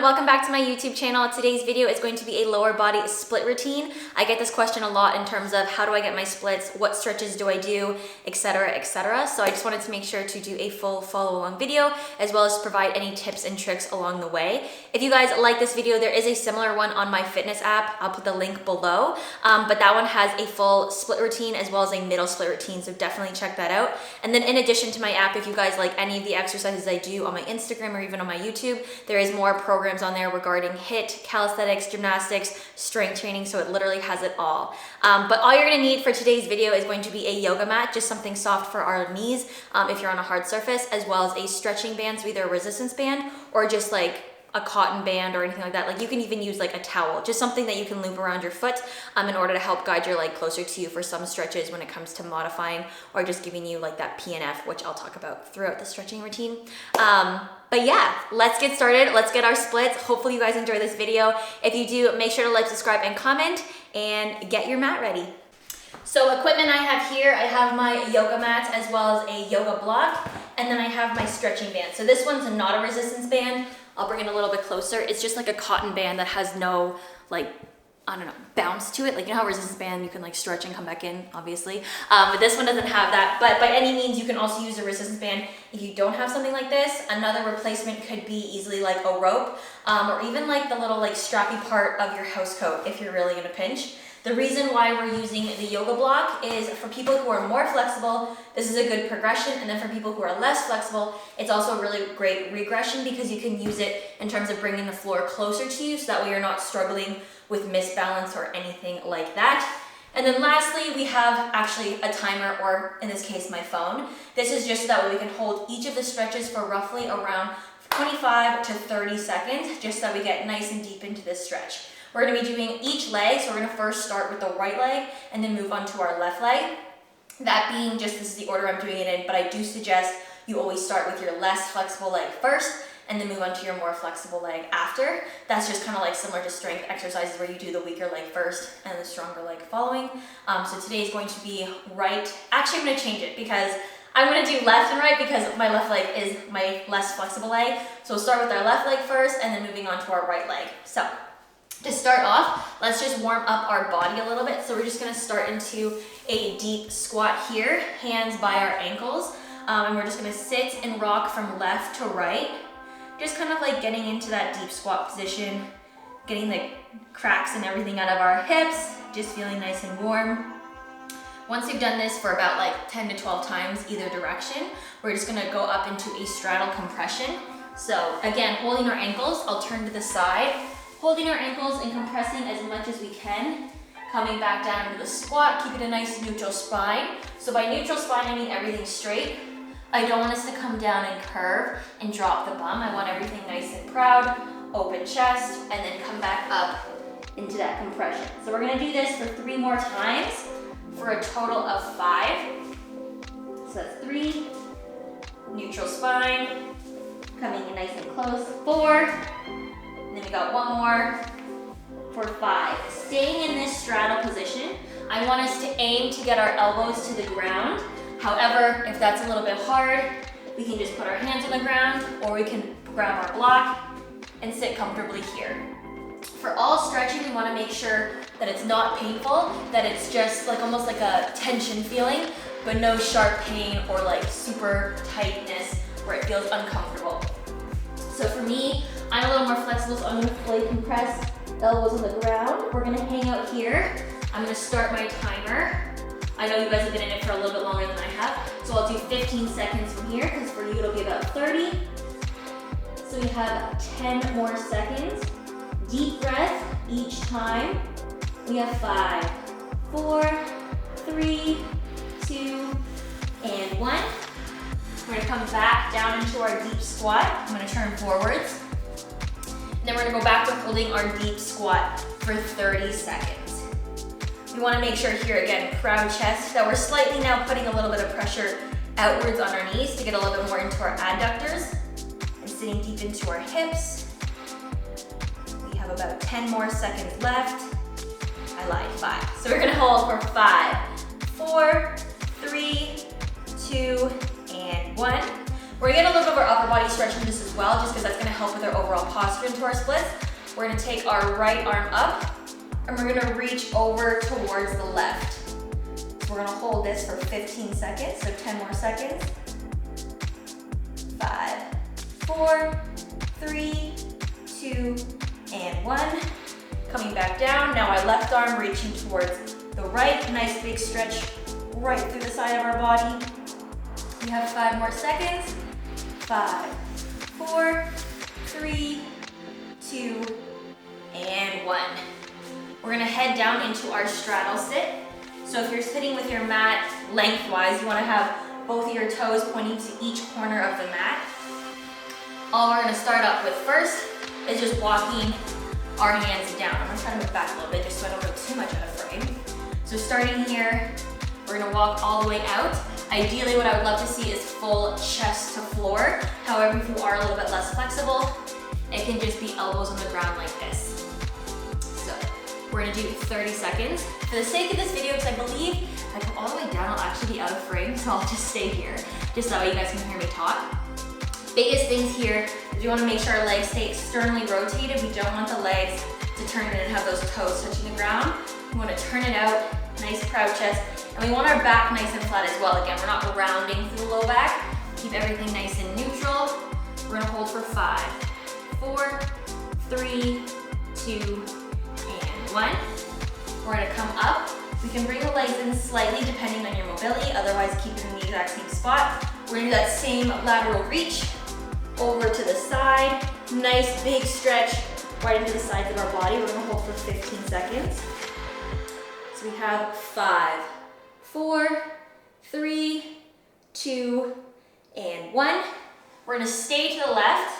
welcome back to my YouTube channel. Today's video is going to be a lower body split routine. I get this question a lot in terms of how do I get my splits, what stretches do I do, etc, etc. So I just wanted to make sure to do a full follow along video as well as provide any tips and tricks along the way. If you guys like this video, there is a similar one on my fitness app. I'll put the link below, but that one has a full split routine as well as a middle split routine, so definitely check that out. And then in addition to my app, if you guys like any of the exercises I do on my Instagram or even on my YouTube, there is more programs on there regarding HIIT, calisthenics, gymnastics, strength training, so it literally has it all. But all you're gonna need for today's video is going to be a yoga mat, just something soft for our knees if you're on a hard surface, as well as a stretching band, so either a resistance band or just like a cotton band or anything like that. Like you can even use like a towel, just something that you can loop around your foot in order to help guide your leg closer to you for some stretches when it comes to modifying or just giving you like that PNF, which I'll talk about throughout the stretching routine. But yeah, let's get started. Let's get our splits. Hopefully you guys enjoy this video. If you do, make sure to like, subscribe, and comment, and get your mat ready. So equipment I have here, I have my yoga mat as well as a yoga block, and then I have my stretching band. So this one's not a resistance band. I'll bring it a little bit closer. It's just like a cotton band that has no, like, I don't know, bounce to it. Like, you know how resistance band, you can like stretch and come back in, obviously. But this one doesn't have that. But by any means, you can also use a resistance band if you don't have something like this. Another replacement could be easily like a rope, or even like the little like strappy part of your house coat if you're really gonna pinch. The reason why we're using the yoga block is for people who are more flexible, this is a good progression, and then for people who are less flexible, it's also a really great regression because you can use it in terms of bringing the floor closer to you so that way you're not struggling with misbalance or anything like that. And then lastly, we have actually a timer, or in this case, my phone. This is just so that way we can hold each of the stretches for roughly around 25 to 30 seconds, just so that we get nice and deep into this stretch. We're gonna be doing each leg, so we're gonna first start with the right leg and then move on to our left leg. That being just, this is the order I'm doing it in, but I do suggest you always start with your less flexible leg first and then move on to your more flexible leg after. That's just kind of like similar to strength exercises where you do the weaker leg first and the stronger leg following. So today is going to be right. Actually, I'm gonna change it because I'm gonna do left and right because my left leg is my less flexible leg. So we'll start with our left leg first and then moving on to our right leg. So to start off, let's just warm up our body a little bit. So we're just gonna start into a deep squat here, hands by our ankles. And we're just gonna sit and rock from left to right. Just kind of like getting into that deep squat position, getting the cracks and everything out of our hips, just feeling nice and warm. Once you've done this for about like 10 to 12 times either direction, we're just gonna go up into a straddle compression. So again, holding our ankles, I'll turn to the side, holding our ankles and compressing as much as we can, coming back down into the squat, keeping a nice neutral spine. So by neutral spine, I mean everything straight. I don't want us to come down and curve and drop the bum. I want everything nice and proud, open chest, and then come back up into that compression. So we're gonna do this for 3 more times for a total of 5. So that's 3, neutral spine, coming in nice and close, 4, and then we got 1 more for 5. Staying in this straddle position, I want us to aim to get our elbows to the ground. However, if that's a little bit hard, we can just put our hands on the ground or we can grab our block and sit comfortably here. For all stretching, we want to make sure that it's not painful, that it's just like almost like a tension feeling, but no sharp pain or like super tightness where it feels uncomfortable. So for me, I'm a little more flexible, so I'm gonna fully compress, elbows on the ground. We're gonna hang out here. I'm gonna start my timer. I know you guys have been in it for a little bit longer than I have, so I'll do 15 seconds from here, because for you it'll be about 30. So we have 10 more seconds. Deep breath each time. We have 5, 4, 3, 2, and 1. We're gonna come back down into our deep squat. I'm gonna turn forwards. Then we're gonna go back to holding our deep squat for 30 seconds. We wanna make sure here, again, proud chest, that we're slightly now putting a little bit of pressure outwards on our knees to get a little bit more into our adductors and sitting deep into our hips. We have about 10 more seconds left. I lied, 5. So we're gonna hold for 5, 4, 3, 2, and 1. We're gonna look over upper body stretching just as as well, just because that's gonna help with our overall posture into our splits. We're gonna take our right arm up and we're gonna reach over towards the left. So we're gonna hold this for 15 seconds, so 10 more seconds. 5, 4, 3, 2, and 1. Coming back down, now our left arm reaching towards the right. Nice big stretch right through the side of our body. We have 5 more seconds. 5, 4, 3, 2, and 1. We're gonna head down into our straddle sit. So if you're sitting with your mat lengthwise, you wanna have both of your toes pointing to each corner of the mat. All we're gonna start up with first is just walking our hands down. I'm gonna try to move back a little bit just so I don't go too much out of frame. So starting here, we're gonna walk all the way out. Ideally, what I would love to see is full chest to floor. However, if you are a little bit less flexible, it can just be elbows on the ground like this. So we're gonna do 30 seconds. For the sake of this video, because I believe if I come all the way down, I'll actually be out of frame, so I'll just stay here, just that way you guys can hear me talk. Biggest things here is we wanna make sure our legs stay externally rotated. We don't want the legs to turn in and have those toes touching the ground. We wanna turn it out, nice proud chest, and we want our back nice and flat as well. Again, we're not rounding through the low back. Keep everything nice and neutral. We're gonna hold for 5, 4, 3, 2, and 1. We're gonna come up. We can bring the legs in slightly depending on your mobility, otherwise keep it in the exact same spot. We're gonna do that same lateral reach over to the side. Nice big stretch right into the sides of our body. We're gonna hold for 15 seconds. So we have 5, 4, 3, 2, and 1. We're gonna stay to the left,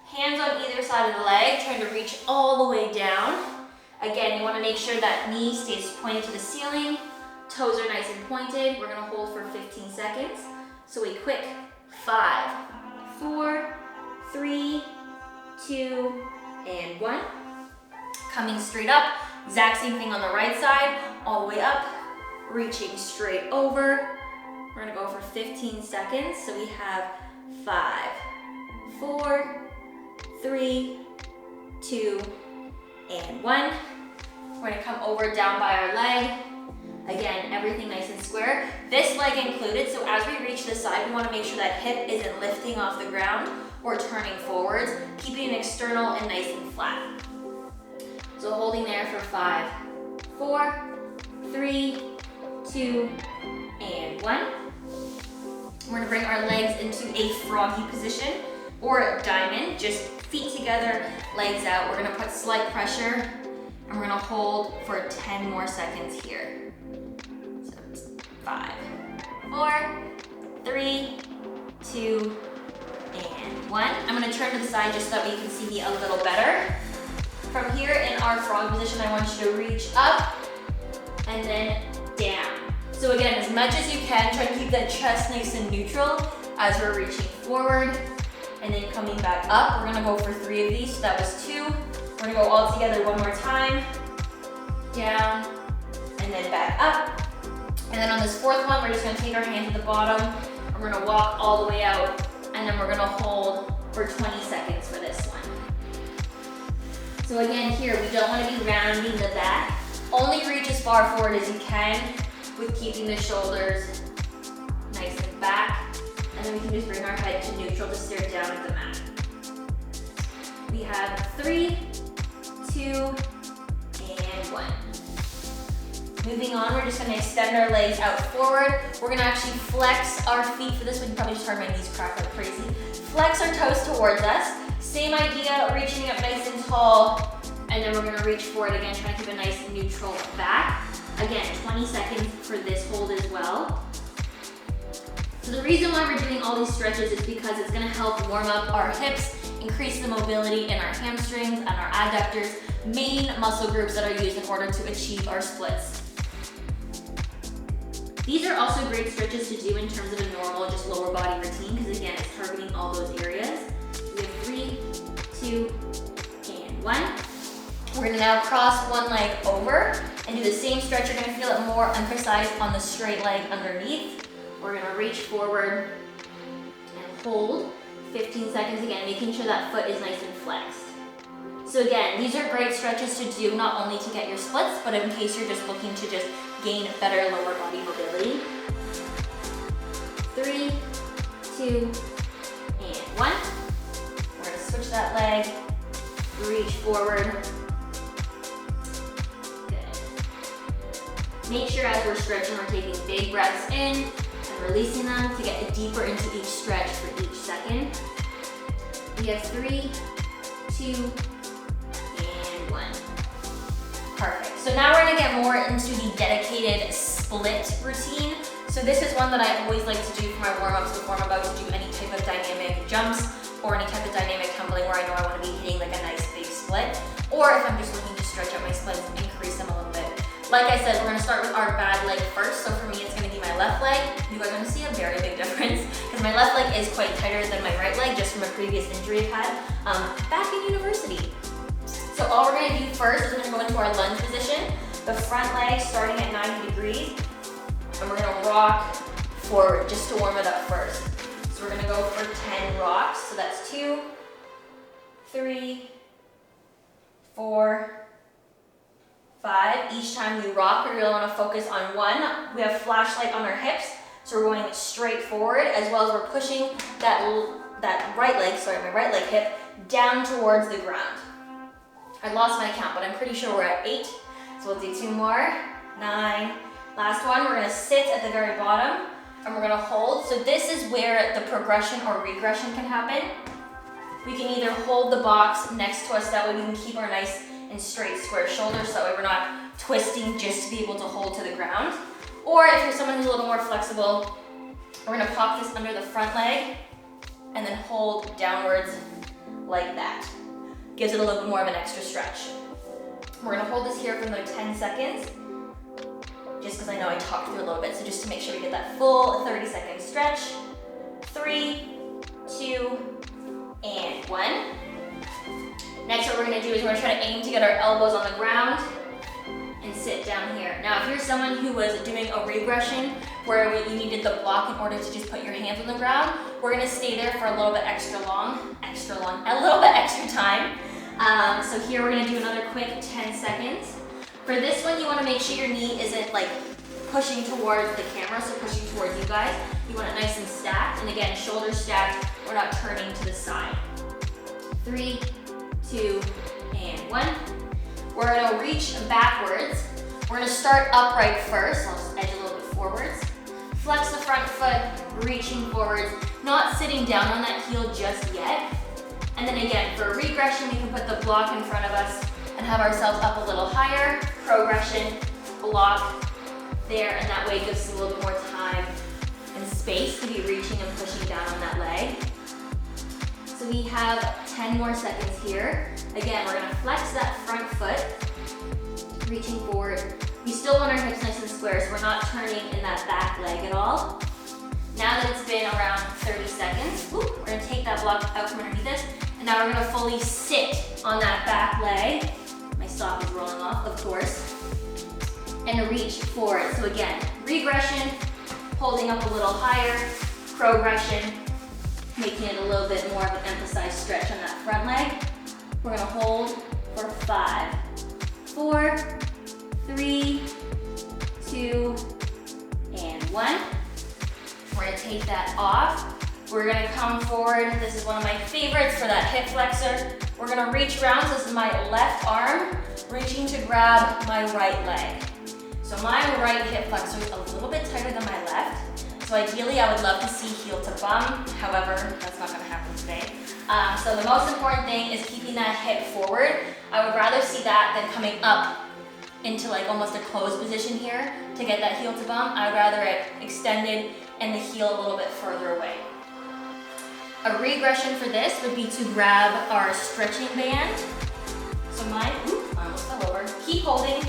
hands on either side of the leg, trying to reach all the way down. Again, you wanna make sure that knee stays pointed to the ceiling, toes are nice and pointed. We're gonna hold for 15 seconds. So a quick 5, 4, 3, 2, and 1. Coming straight up, exact same thing on the right side, all the way up, reaching straight over. We're gonna go for 15 seconds. So we have 5, 4, 3, 2, and 1. We're gonna come over down by our leg. Again, everything nice and square. This leg included, so as we reach the side, we wanna make sure that hip isn't lifting off the ground or turning forwards, keeping it external and nice and flat. So holding there for 5, 4, 3, 2, and 1. We're gonna bring our legs into a froggy position or a diamond, just feet together, legs out. We're gonna put slight pressure and we're gonna hold for 10 more seconds here. So it's 5, 4, 3, 2, and 1. I'm gonna turn to the side just so that we can see me a little better. From here in our frog position, I want you to reach up and then down. So again, as much as you can, try to keep that chest nice and neutral as we're reaching forward and then coming back up. We're gonna go for 3 of these, so that was 2. We're gonna go all together one more time. Down, and then back up. And then on this 4th one, we're just gonna take our hands at the bottom, and we're gonna walk all the way out, and then we're gonna hold for 20 seconds for this one. So again, here, we don't wanna be rounding the back. Only reach as far forward as you can with keeping the shoulders nice and back. And then we can just bring our head to neutral to stare down at the mat. We have 3, 2, and 1. Moving on, we're just gonna extend our legs out forward. We're gonna actually flex our feet for this one. You probably just heard my knees crack like crazy. Flex our toes towards us. Same idea, reaching up nice and tall. And then we're gonna reach forward again, trying to keep a nice neutral back. Again, 20 seconds for this hold as well. So the reason why we're doing all these stretches is because it's gonna help warm up our hips, increase the mobility in our hamstrings and our adductors, main muscle groups that are used in order to achieve our splits. These are also great stretches to do in terms of a normal, just lower body routine, because again, it's targeting all those areas. We have 3, 2, and 1. We're gonna now cross one leg over and do the same stretch. You're gonna feel it more emphasized on the straight leg underneath. We're gonna reach forward and hold 15 seconds again, making sure that foot is nice and flexed. So again, these are great stretches to do not only to get your splits, but in case you're just looking to just gain better lower body mobility. 3, 2, and 1. We're gonna switch that leg, reach forward. Good. Make sure as we're stretching, we're taking big breaths in and releasing them to get deeper into each stretch for each second. We have 3, 2, and 1. Perfect. So now we're gonna get more into the dedicated split routine. So this is one that I always like to do for my warm-ups before I'm about to do any type of dynamic jumps or any type of dynamic tumbling where I know I want to be hitting like a nice big split. Or if I'm just looking to stretch out my splits and increase them a little bit. Like I said, we're gonna start with our bad leg first. So for me, it's gonna be my left leg. You guys are gonna see a very big difference because my left leg is quite tighter than my right leg just from a previous injury I've had back in university. So all we're gonna do first is we're gonna go into our lunge position. The front leg starting at 90 degrees. And we're gonna rock forward just to warm it up first. So we're gonna go for 10 rocks. So that's 2, 3, 4, 5. Each time we rock, we really wanna focus on 1. We have flashlight on our hips. So we're going straight forward as well as we're pushing that right leg, my right leg hip down towards the ground. I lost my count, but I'm pretty sure we're at 8. So we'll do 2 more, 9. Last one, we're gonna sit at the very bottom and we're gonna hold. So this is where the progression or regression can happen. We can either hold the box next to us, that way we can keep our nice and straight square shoulders, so that way we're not twisting just to be able to hold to the ground. Or if you're someone who's a little more flexible, we're gonna pop this under the front leg and then hold downwards like that. Gives it a little bit more of an extra stretch. We're gonna hold this here for another 10 seconds. Just because I know I talked through a little bit, so just to make sure we get that full 30-second stretch. 3, 2, and 1. Next, what we're gonna do is we're gonna try to aim to get our elbows on the ground and sit down here. Now, if you're someone who was doing a regression where you needed the block in order to just put your hands on the ground, we're gonna stay there for a little bit extra time. So here we're gonna do another quick 10 seconds. For this one, you want to make sure your knee isn't like pushing towards the camera, so pushing towards you guys. You want it nice and stacked, and again, shoulders stacked. We're not turning to the side. 3, 2, and 1. We're gonna reach backwards. We're gonna start upright first. I'll just edge a little bit forwards. Flex the front foot, reaching forwards, not sitting down on that heel just yet. And then again, for regression, we can put the block in front of us and have ourselves up a little higher. Progression, block there, and that way it gives us a little bit more time and space to be reaching and pushing down on that leg. So we have 10 more seconds here. Again, we're gonna flex that front foot, reaching forward. We still want our hips nice and square, so we're not turning in that back leg at all. Now that it's been around 30 seconds, we're gonna take that block out from underneath us, and now we're gonna fully sit on that back leg. My sock is rolling off, of course. And reach forward. So again, regression, holding up a little higher, progression, making it a little bit more of an emphasized stretch on that front leg. We're gonna hold for 5, 4, 3, 2, and 1. We're gonna take that off. We're gonna come forward. This is one of my favorites for that hip flexor. We're gonna reach around. So this is my left arm, reaching to grab my right leg. So my right hip flexor is a little bit tighter than my left. So ideally, I would love to see heel to bum. However, that's not gonna happen today. So the most important thing is keeping that hip forward. I would rather see that than coming up into like almost a closed position here to get that heel to bum. I would rather it extended and the heel a little bit further away. A regression for this would be to grab our stretching band. So mine, I almost fell over. Keep holding.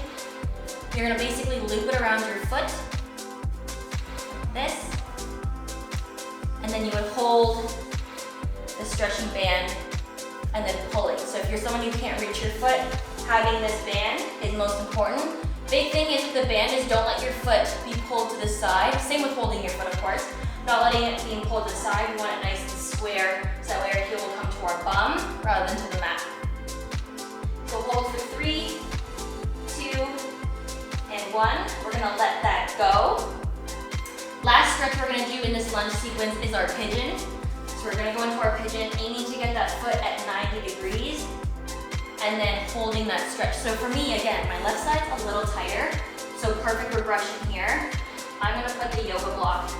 You're gonna basically loop it around your foot, like this. And then you would hold the stretching band and then pulling. So if you're someone who can't reach your foot, having this band is most important. Big thing is with the band is don't let your foot be pulled to the side. Same with holding your foot, of course. Not letting it be pulled to the side. We want it nice and square, so that way our heel will come to our bum rather than to the mat. So hold for 3, 2, and 1. We're gonna let that go. Last stretch we're gonna do in this lunge sequence is our pigeon. So we're gonna go into our pigeon, aiming to get that foot at 90 degrees, and then holding that stretch. So for me, again, my left side's a little tighter, so perfect regression here. I'm gonna put the yoga block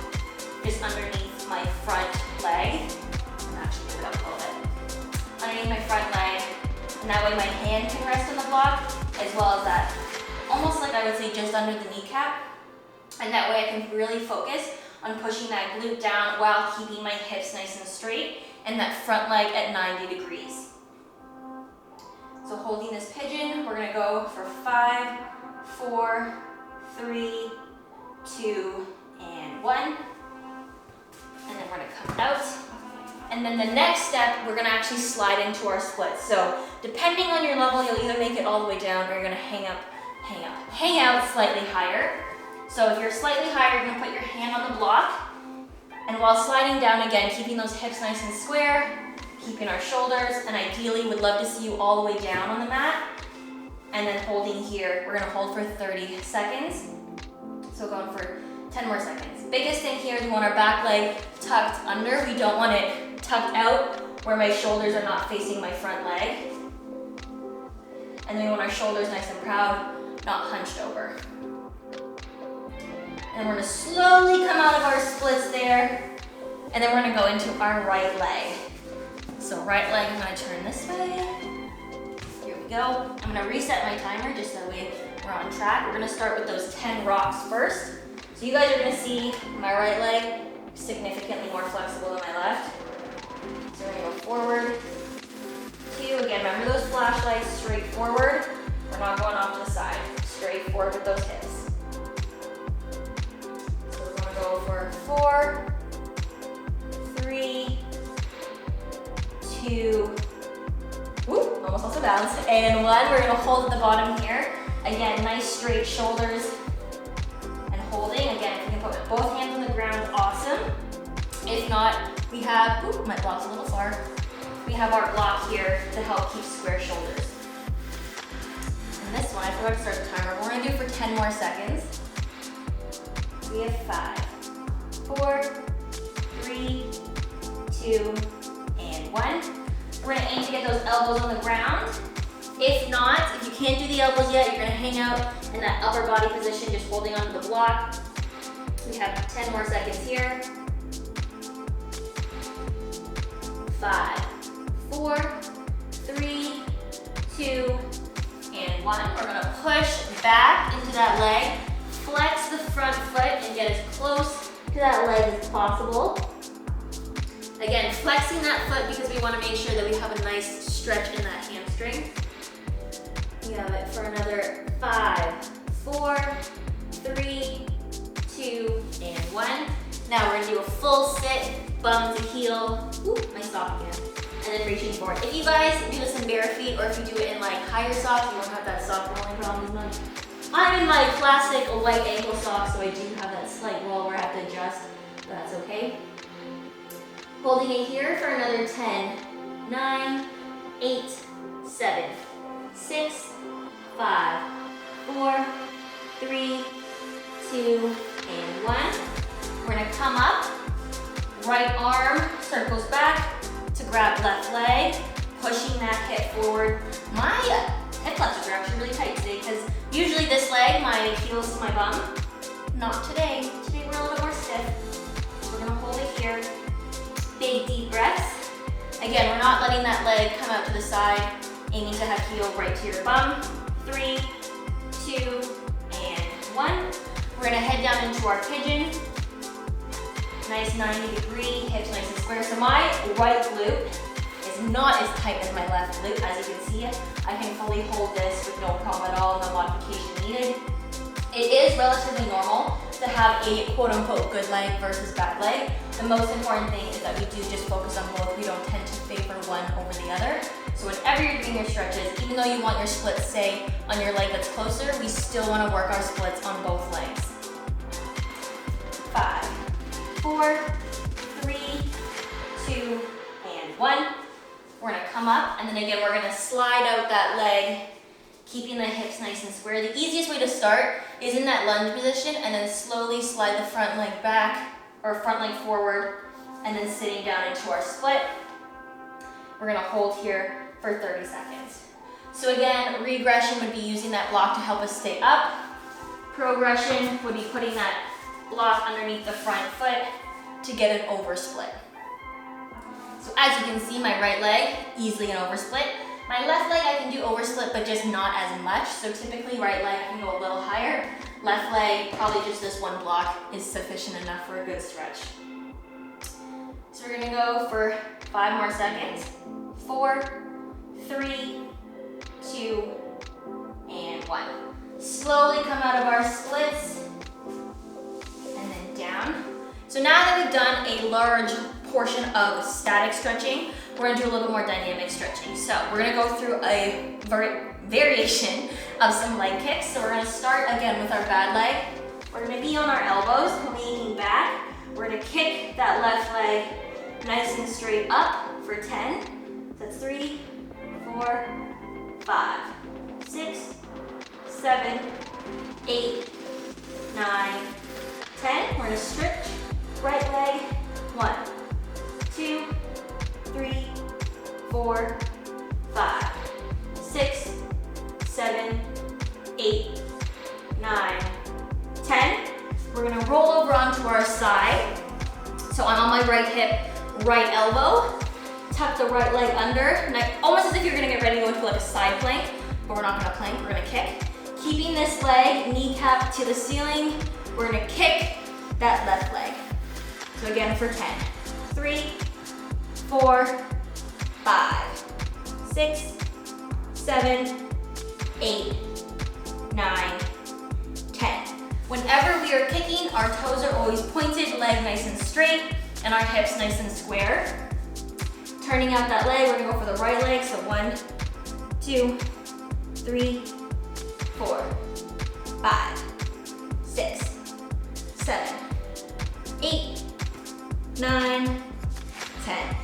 just underneath my front leg. I'm actually put it up a little bit. Underneath my front leg, and that way my hand can rest on the block, as well as that, almost like I would say just under the kneecap. And that way I can really focus on pushing that glute down while keeping my hips nice and straight and that front leg at 90 degrees. So holding this pigeon, we're gonna go for 5, 4, 3, 2, and 1. And then we're gonna come out. And then the next step, we're gonna actually slide into our splits. So depending on your level, you'll either make it all the way down or you're gonna hang out slightly higher. So if you're slightly higher, you're gonna put your hand on the block. And while sliding down again, keeping those hips nice and square, keeping our shoulders, and ideally would love to see you all the way down on the mat. And then holding here, we're gonna hold for 30 seconds. So going for 10 more seconds. Biggest thing here is we want our back leg tucked under. We don't want it tucked out where my shoulders are not facing my front leg. And then we want our shoulders nice and proud, not hunched over. And we're gonna slowly come out of our splits there. And then we're gonna go into our right leg. So right leg, I'm gonna turn this way. Here we go. I'm gonna reset my timer just so that way we're on track. We're gonna start with those 10 rocks first. So you guys are gonna see my right leg significantly more flexible than my left. So we're gonna go forward, 2, again, remember those flashlights, straight forward. We're not going off to the side, straight forward with those hips. So we're gonna go for 4, 3, 2, whoop, almost lost the balance, and 1. We're gonna hold at the bottom here. Again, nice straight shoulders and holding. Again, if you can put both hands on the ground, awesome. If not, we have, ooh, my block's a little far. We have our block here to help keep square shoulders. And this one, I forgot to start the timer. We're gonna do for 10 more seconds. We have 5, 4, 3, 2, and 1. We're gonna aim to get those elbows on the ground. If not, if you can't do the elbows yet, you're gonna hang out in that upper body position, just holding onto the block. We have 10 more seconds here. 5, 4, 3, 2, and 1. We're gonna push back into that leg, flex the front foot, and get as close to that leg as possible. Again, flexing that foot because we wanna make sure that we have a nice stretch in that hamstring. We have it for another 5, 4, 3, 2, and 1. Now we're gonna do a full sit, bum to heel. Ooh, my sock again. And then reaching forward. If you guys do this in bare feet, or if you do it in like higher socks, you won't have that sock rolling problem as much. I'm in my classic white ankle sock, so I do have that slight roll where I have to adjust, but that's okay. Holding it here for another 10, 9, 8, 7, 6, 5, 4, 3, 2, and 1. We're gonna come up, right arm circles back to grab left leg, pushing that hip forward. My hip flexors are actually really tight today because usually this leg, my heels to my bum. Not today. Today we're a little bit more stiff. We're gonna hold it here. Big deep breaths. Again, we're not letting that leg come out to the side, aiming to have heel right to your bum. 3, 2, and 1. We're gonna head down into our pigeon. Nice 90 degree, hips nice and square. So my right glute is not as tight as my left glute. As you can see, I can fully hold this with no problem at all, no modification needed. It is relatively normal to have a quote unquote good leg versus bad leg. The most important thing is that we do just focus on both. We don't tend to favor one over the other. So whenever you're doing your stretches, even though you want your splits, say, on your leg that's closer, we still want to work our splits on both legs. 5, 4, 3, 2, 1. We're gonna come up, and then again, we're gonna slide out that leg, keeping the hips nice and square. The easiest way to start is in that lunge position, and then slowly slide the front leg back, or front leg forward, and then sitting down into our split. We're gonna hold here for 30 seconds. So again, regression would be using that block to help us stay up. Progression would be putting that block underneath the front foot to get an over split. So as you can see, my right leg, easily an over split. My left leg, I can do over split, but just not as much. So typically right leg, I can go a little higher. Left leg, probably just this one block is sufficient enough for a good stretch. So we're gonna go for 5 more seconds. 4, 3, 2, and 1. Slowly come out of our splits, and then down. So now that we've done a large portion of static stretching, we're gonna do a little bit more dynamic stretching. So we're gonna go through a variation of some leg kicks. So we're gonna start again with our bad leg. We're gonna be on our elbows, leaning back. We're gonna kick that left leg nice and straight up for 10. That's 3, 4, 5, 6, 7, 8, 9, 10. We're gonna stretch right leg. 1, 2, 3, 4, 5, 6, 7, 8, 9, 10. We're gonna roll over onto our side. So I'm on my right hip, right elbow. Tuck the right leg under, almost as if you're gonna get ready to go into like a side plank, but we're not gonna plank, we're gonna kick. Keeping this leg kneecap to the ceiling, we're gonna kick that left leg. So again for 10. 3, 4, 5, 6, 7, 8, 9, 10. Whenever we are kicking, our toes are always pointed, leg nice and straight, and our hips nice and square. Turning out that leg, we're gonna go for the right leg. So 1, 2, 3, 4, 5, 6, 7, 8, 9, 10.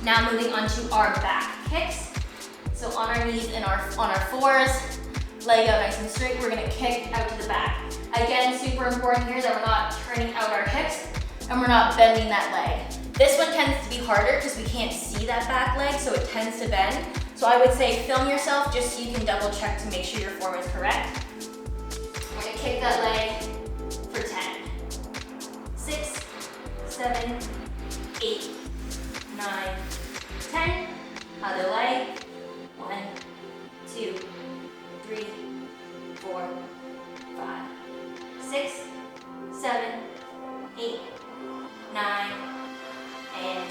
Now moving on to our back kicks. So on our knees and on our fours, leg out nice and straight, we're gonna kick out to the back. Again, super important here that we're not turning out our hips and we're not bending that leg. This one tends to be harder because we can't see that back leg, so it tends to bend. So I would say film yourself just so you can double check to make sure your form is correct. We're gonna kick that leg for 10. 6, 7, 8, 9, 10. Other leg. 1, 2, 3, 4, 5, 6, 7, 8, 9, and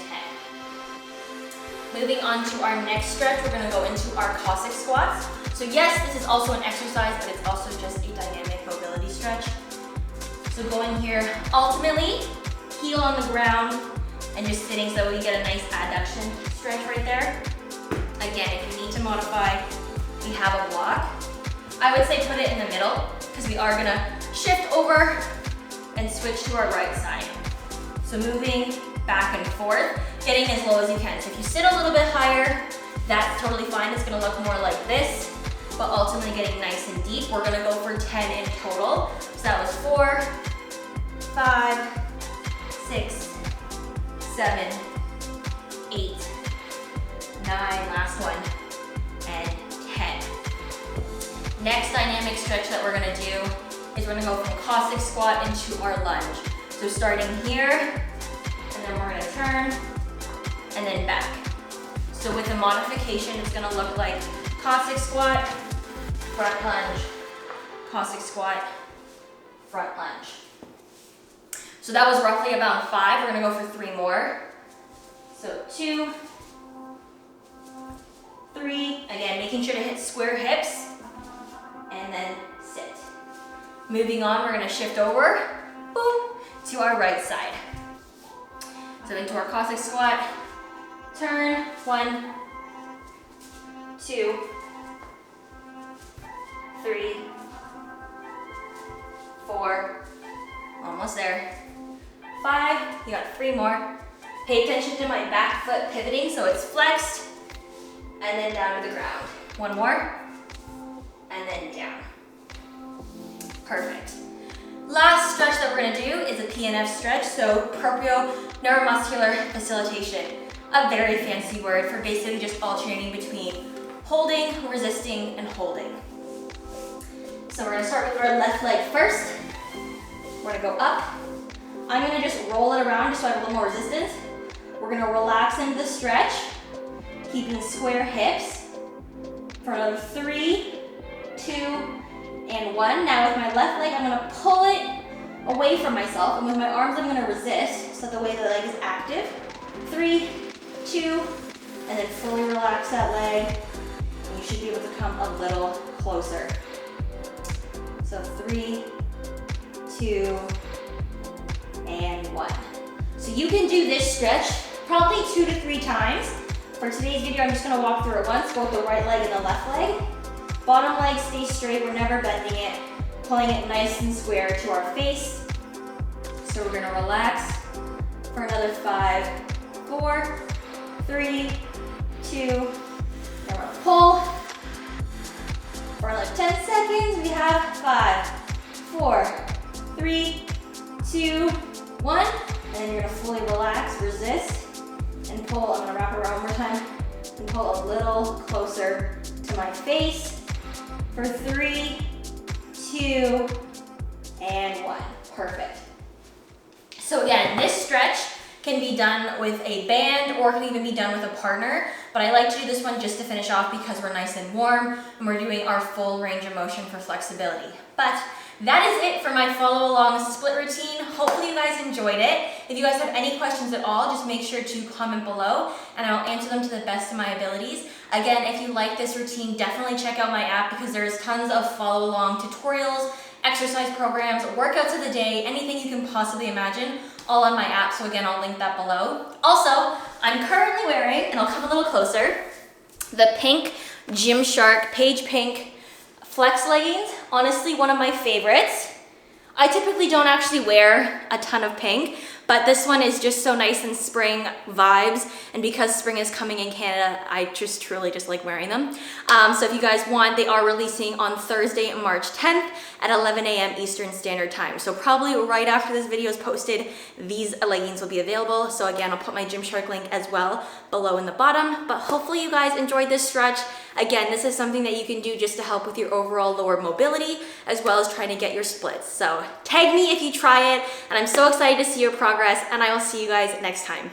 10. Moving on to our next stretch, we're gonna go into our Cossack squats. So yes, this is also an exercise, but it's also just a dynamic mobility stretch. So going here, ultimately, heel on the ground and just sitting so we get a nice adduction stretch right there. Again, if you need to modify, we have a block. I would say put it in the middle because we are gonna shift over and switch to our right side. So moving back and forth, getting as low as you can. So if you sit a little bit higher, that's totally fine. It's gonna look more like this, but ultimately getting nice and deep. We're gonna go for 10 in total. So that was 4, 5, 6, 7, 8, 9, last one, and 10. Next dynamic stretch that we're gonna do is we're gonna go from Cossack squat into our lunge. So starting here, and then we're gonna turn, and then back. So with a modification, it's gonna look like Cossack squat, front lunge, Cossack squat, front lunge. So that was roughly about 5. We're gonna go for 3 more. So 2, 3, again, making sure to hit square hips, and then sit. Moving on, we're gonna shift over, boom, to our right side. So into our Cossack squat, turn, 1, 2, 3, 4, almost there, 5, you got 3 more, Pay attention to my back foot pivoting so it's flexed, and then down to the ground. One more, and then down. Perfect. Last stretch that we're gonna do is a PNF stretch, so proprio-neuromuscular facilitation. A very fancy word for basically just alternating between holding, resisting, and holding. So we're gonna start with our left leg first. We're gonna go up. I'm gonna just roll it around just so I have a little more resistance. We're gonna relax into the stretch, keeping square hips for another 3, 2, and 1. Now with my left leg, I'm gonna pull it away from myself, and with my arms, I'm gonna resist, so that the way the leg is active. 3, 2, and then fully relax that leg, and you should be able to come a little closer. So 3, 2, and 1. So you can do this stretch probably 2 to 3 times. For today's video, I'm just gonna walk through it once, both the right leg and the left leg. Bottom leg stays straight, we're never bending it, pulling it nice and square to our face. So we're gonna relax for another 5, 4, 3, 2, and we're gonna pull. For another 10 seconds, we have 5, 4, 3, 2, 1, and then you're gonna fully relax, resist, and pull. I'm gonna wrap it around one more time, and pull a little closer to my face for 3, 2, and 1. Perfect. So again, this stretch can be done with a band or can even be done with a partner, but I like to do this one just to finish off because we're nice and warm and we're doing our full range of motion for flexibility. But that is it for my follow along split routine. Hopefully you guys enjoyed it. If you guys have any questions at all, just make sure to comment below and I'll answer them to the best of my abilities. Again, if you like this routine, definitely check out my app because there's tons of follow along tutorials, exercise programs, workouts of the day, anything you can possibly imagine, all on my app. So again, I'll link that below. Also, I'm currently wearing, and I'll come a little closer, the pink Gymshark Page Pink Flex leggings. Honestly, one of my favorites. I typically don't actually wear a ton of pink, but this one is just so nice and spring vibes. And because spring is coming in Canada, I just truly just like wearing them. So if you guys want, they are releasing on Thursday, March 10th at 11 a.m. Eastern Standard Time. So probably right after this video is posted, these leggings will be available. So again, I'll put my Gymshark link as well below in the bottom, but hopefully you guys enjoyed this stretch. Again, this is something that you can do just to help with your overall lower mobility, as well as trying to get your splits. So tag me if you try it, and I'm so excited to see your progress, and I will see you guys next time.